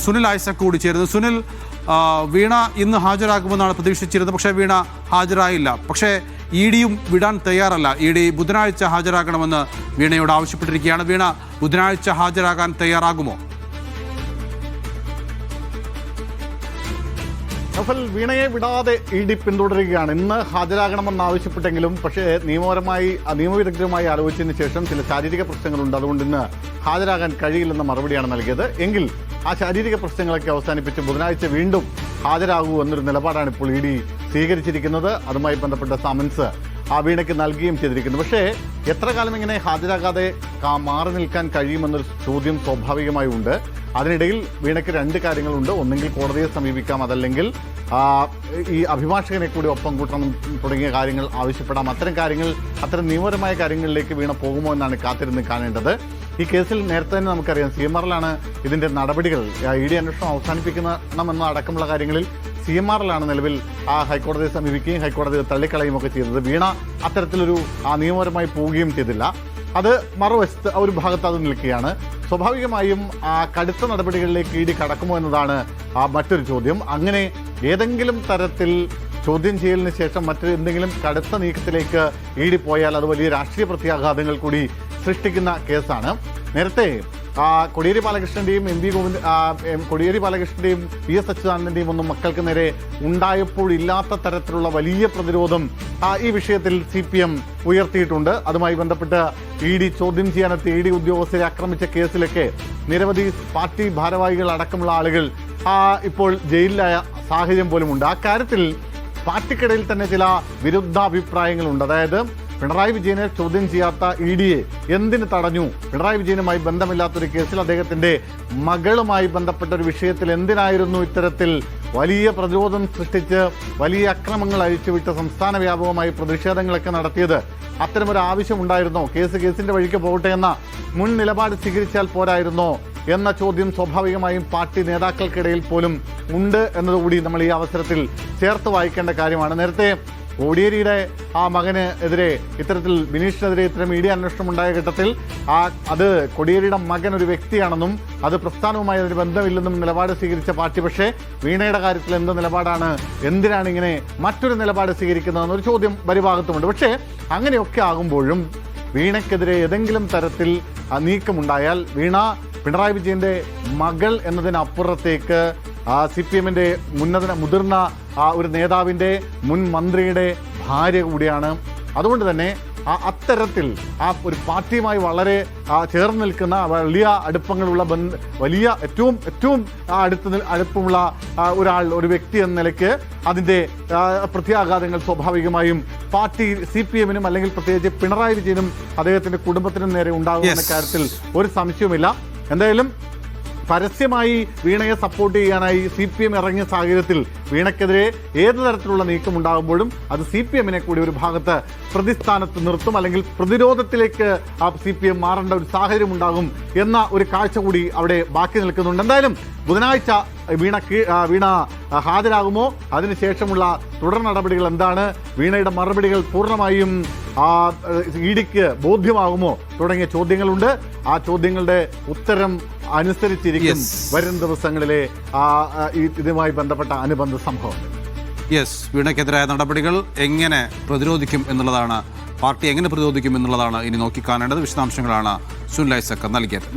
സുനിൽ ഐസക് കൂടി ചേരുന്നു. സുനിൽ, വീണ ഇന്ന് ഹാജരാകുമെന്നാണ് പ്രതീക്ഷിച്ചിരുന്നത്, പക്ഷേ വീണ ഹാജരായില്ല. പക്ഷേ ഇ ഡിയും വിടാൻ തയ്യാറല്ല. ഇ ഡി ബുധനാഴ്ച ഹാജരാകണമെന്ന് വീണയോട് ആവശ്യപ്പെട്ടിരിക്കുകയാണ്. വീണ ബുധനാഴ്ച ഹാജരാകാൻ തയ്യാറാകുമോ? നഫൽ, വീണയെ വിടാതെ ഇ ഡി പിന്തുടരുകയാണ്. ഇന്ന് ഹാജരാകണമെന്നാവശ്യപ്പെട്ടെങ്കിലും പക്ഷേ നിയമവിദഗ്ധരുമായി ആലോചിച്ചതിന് ശേഷം ചില ശാരീരിക പ്രശ്നങ്ങളുണ്ട്, അതുകൊണ്ട് ഇന്ന് ഹാജരാകാൻ കഴിയില്ലെന്ന മറുപടിയാണ് നൽകിയത്. എങ്കിൽ ആ ശാരീരിക പ്രശ്നങ്ങളൊക്കെ അവസാനിപ്പിച്ച് ബുധനാഴ്ച വീണ്ടും ഹാജരാകൂ എന്നൊരു നിലപാടാണ് ഇപ്പോൾ ഇ ഡി സ്വീകരിച്ചിരിക്കുന്നത്. അതുമായി ബന്ധപ്പെട്ട സമൻസ് ആ വീണയ്ക്ക് നൽകുകയും ചെയ്തിരിക്കുന്നു. പക്ഷേ എത്ര കാലം ഇങ്ങനെ ഹാജരാകാതെ മാറി നിൽക്കാൻ കഴിയുമെന്നൊരു ചോദ്യം സ്വാഭാവികമായി ഉണ്ട്. അതിനിടയിൽ വീണയ്ക്ക് രണ്ട് കാര്യങ്ങളുണ്ട്. ഒന്നെങ്കിൽ കോടതിയെ സമീപിക്കാം, അതല്ലെങ്കിൽ ഈ അഭിഭാഷകനെ കൂടി ഒപ്പം കൂട്ടണം തുടങ്ങിയ കാര്യങ്ങൾ ആവശ്യപ്പെടാം. അത്തരം നിയമപരമായ കാര്യങ്ങളിലേക്ക് വീണ പോകുമോ എന്നാണ് കാത്തിരുന്ന് കാണേണ്ടത്. ഈ കേസിൽ നേരത്തെ തന്നെ നമുക്കറിയാം, CMRലാണ് ഇതിൻ്റെ നടപടികൾ, ഇ ഡി അന്വേഷണം അവസാനിപ്പിക്കണമെന്ന അടക്കമുള്ള കാര്യങ്ങളിൽ CMRലാണ് നിലവിൽ ഹൈക്കോടതിയെ സമീപിക്കുകയും ഹൈക്കോടതി തള്ളിക്കളയുകയും ഒക്കെ ചെയ്തത്. വീണ അത്തരത്തിലൊരു നിയമപരമായി പോവുകയും ചെയ്തില്ല. അത് മറുവശത്ത് ഒരു ഭാഗത്ത് അത് നിൽക്കുകയാണ്. സ്വാഭാവികമായും കടുത്ത നടപടികളിലേക്ക് ഇ ഡി കടക്കുമോ എന്നതാണ് മറ്റൊരു ചോദ്യം. അങ്ങനെ ഏതെങ്കിലും തരത്തിൽ ചോദ്യം ചെയ്യലിന് ശേഷം മറ്റെന്തെങ്കിലും കടുത്ത നീക്കത്തിലേക്ക് ഇ ഡി പോയാൽ അത് വലിയ രാഷ്ട്രീയ പ്രത്യാഘാതങ്ങൾ കൂടി സൃഷ്ടിക്കുന്ന കേസാണ്. നേരത്തെ കോടിയേരി ബാലകൃഷ്ണന്റെയും കോടിയേരി ബാലകൃഷ്ണന്റെയും PS അച്യുതാനന്ദന്റെയും ഒന്നും മക്കൾക്ക് നേരെ ഉണ്ടായപ്പോഴില്ലാത്ത തരത്തിലുള്ള വലിയ പ്രതിരോധം ഈ വിഷയത്തിൽ CPM ഉയർത്തിയിട്ടുണ്ട്. അതുമായി ബന്ധപ്പെട്ട് ഇ ഡി ചോദ്യം ചെയ്യാനെത്തിയ ഇ ഡി ഉദ്യോഗസ്ഥരെ ആക്രമിച്ച കേസിലൊക്കെ നിരവധി പാർട്ടി ഭാരവാഹികൾ അടക്കമുള്ള ആളുകൾ ഇപ്പോൾ ജയിലിലായ സാഹചര്യം പോലുമുണ്ട്. ആ കാര്യത്തിൽ പാർട്ടിക്കിടയിൽ തന്നെ ചില വിരുദ്ധാഭിപ്രായങ്ങളുണ്ട്. അതായത് പിണറായി വിജയനെ ചോദ്യം ചെയ്യാത്ത ഇ ഡിയെ എന്തിന് തടഞ്ഞു? പിണറായി വിജയനുമായി ബന്ധമില്ലാത്തൊരു കേസിൽ അദ്ദേഹത്തിന്റെ മകളുമായി ബന്ധപ്പെട്ട ഒരു വിഷയത്തിൽ എന്തിനായിരുന്നു ഇത്തരത്തിൽ വലിയ പ്രതിരോധം സൃഷ്ടിച്ച് വലിയ അക്രമങ്ങൾ അഴിച്ചുവിട്ട് സംസ്ഥാന വ്യാപകമായി പ്രതിഷേധങ്ങളൊക്കെ നടത്തിയത്? അത്തരമൊരു ആവശ്യമുണ്ടായിരുന്നോ? കേസിന്റെ വഴിക്ക് പോകട്ടെ എന്ന മുൻ നിലപാട് സ്വീകരിച്ചാൽ പോരായിരുന്നോ എന്ന ചോദ്യം സ്വാഭാവികമായും പാർട്ടി നേതാക്കൾക്കിടയിൽ പോലും ഉണ്ട് എന്നതുകൂടി നമ്മൾ ഈ അവസരത്തിൽ ചേർത്ത് വായിക്കേണ്ട കാര്യമാണ്. നേരത്തെ കോടിയേരിയുടെ മകന് എതിരെ ഇത്തരത്തിൽ ബിനീഷിനെതിരെ ഇത്തരം ഇ ഡി അന്വേഷണം ഉണ്ടായ ഘട്ടത്തിൽ അത് കോടിയേരിയുടെ മകൻ ഒരു വ്യക്തിയാണെന്നും അത് പ്രസ്ഥാനവുമായി അതിന് ബന്ധമില്ലെന്നും നിലപാട് സ്വീകരിച്ച പാർട്ടി, പക്ഷേ വീണയുടെ കാര്യത്തിൽ എന്ത് നിലപാടാണ്, എന്തിനാണ് ഇങ്ങനെ മറ്റൊരു നിലപാട് സ്വീകരിക്കുന്നതെന്നൊരു ചോദ്യം പരിഭാഗത്തുമുണ്ട്. പക്ഷേ അങ്ങനെയൊക്കെ ആകുമ്പോഴും വീണയ്ക്കെതിരെ ഏതെങ്കിലും തരത്തിൽ നീക്കമുണ്ടായാൽ വീണ പിണറായി വിജയന്റെ മകൾ എന്നതിനപ്പുറത്തേക്ക് CPMന്റെ മുതിർന്ന ഒരു നേതാവിൻ്റെ മുൻ മന്ത്രിയുടെ ഭാര്യ കൂടിയാണ്. അതുകൊണ്ട് തന്നെ അത്തരത്തിൽ ഒരു പാർട്ടിയുമായി വളരെ ചേർന്ന് നിൽക്കുന്ന വലിയ അടുപ്പങ്ങളുള്ള ഏറ്റവും അടുപ്പമുള്ള ഒരു വ്യക്തി എന്ന നിലയ്ക്ക് അതിൻ്റെ പ്രത്യാഘാതങ്ങൾ സ്വാഭാവികമായും പാർട്ടി CPMനും അല്ലെങ്കിൽ പ്രത്യേകിച്ച് പിണറായി വിജയനും അദ്ദേഹത്തിൻ്റെ കുടുംബത്തിനും നേരെ ഉണ്ടാകുമെന്ന കാര്യത്തിൽ ഒരു സംശയവുമില്ല. എന്തായാലും പരസ്യമായി വീണയെ സപ്പോർട്ട് ചെയ്യാനായി CPM ഇറങ്ങിയ സാഹചര്യത്തിൽ വീണയ്ക്കെതിരെ ഏത് തരത്തിലുള്ള നീക്കം ഉണ്ടാകുമ്പോഴും അത് CPMനെ കൂടി ഒരു ഭാഗത്ത് പ്രതിസ്ഥാനത്ത് നിർത്തും, അല്ലെങ്കിൽ പ്രതിരോധത്തിലേക്ക് CPM മാറേണ്ട ഒരു സാഹചര്യം ഉണ്ടാകും എന്ന ഒരു കാഴ്ച കൂടി അവിടെ ബാക്കി നിൽക്കുന്നുണ്ട്. എന്തായാലും ബുധനാഴ്ച വീണ ഹാജരാകുമോ? അതിനുശേഷമുള്ള തുടർ നടപടികൾ എന്താണ്? വീണയുടെ മറുപടികൾ പൂർണ്ണമായും ഇ ഡിക്ക് ബോധ്യമാകുമോ തുടങ്ങിയ ചോദ്യങ്ങളുണ്ട്. ആ ചോദ്യങ്ങളുടെ ഉത്തരം അനുസരിച്ചിരിക്കും വരും ദിവസങ്ങളിലെ ഇതുമായി ബന്ധപ്പെട്ട അനുബന്ധ സംഭവം. വീണയ്ക്കെതിരായ നടപടികൾ എങ്ങനെ പ്രതിരോധിക്കും എന്നുള്ളതാണ്, പാർട്ടി എങ്ങനെ പ്രതിരോധിക്കും എന്നുള്ളതാണ് ഇനി നോക്കിക്കാണേണ്ടത്. വിശദാംശങ്ങളാണ് സുനിൽ ഐസക് നൽകിയത്.